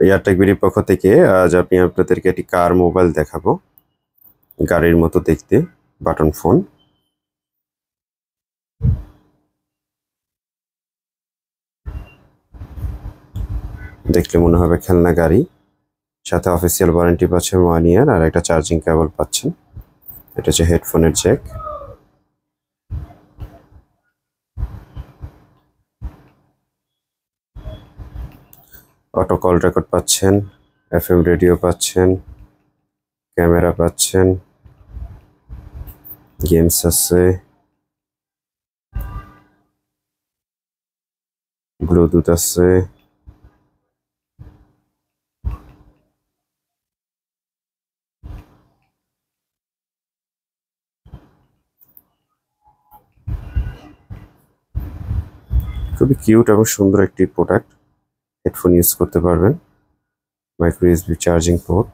এয়ারটেক বিডির পক্ষ থেকে আজ আমি আপনাদেরকে একটি কার মোবাইল দেখাবো। গাড়ির মতো দেখতে, বাটন ফোন। দেখলে মনে হবে খেলনা গাড়ি। সাথে অফিসিয়াল ওয়ারেন্টি পাচ্ছেন 1 ইয়ার, আর একটা চার্জিং কেবল পাচ্ছেন। এটা হচ্ছে হেডফোনের জ্যাক। অটো কল রেকর্ড পাচ্ছেন, FM রেডিও পাচ্ছেন, ক্যামেরা পাচ্ছেন, গেমস আছে, ব্লুটুথ আছে, খুবই কিউট এবং সুন্দর একটি প্রোডাক্ট। হেডফোন ইউজ করতে পারবেন, মাইক্রো ইউএসবি চার্জিং পোর্ট।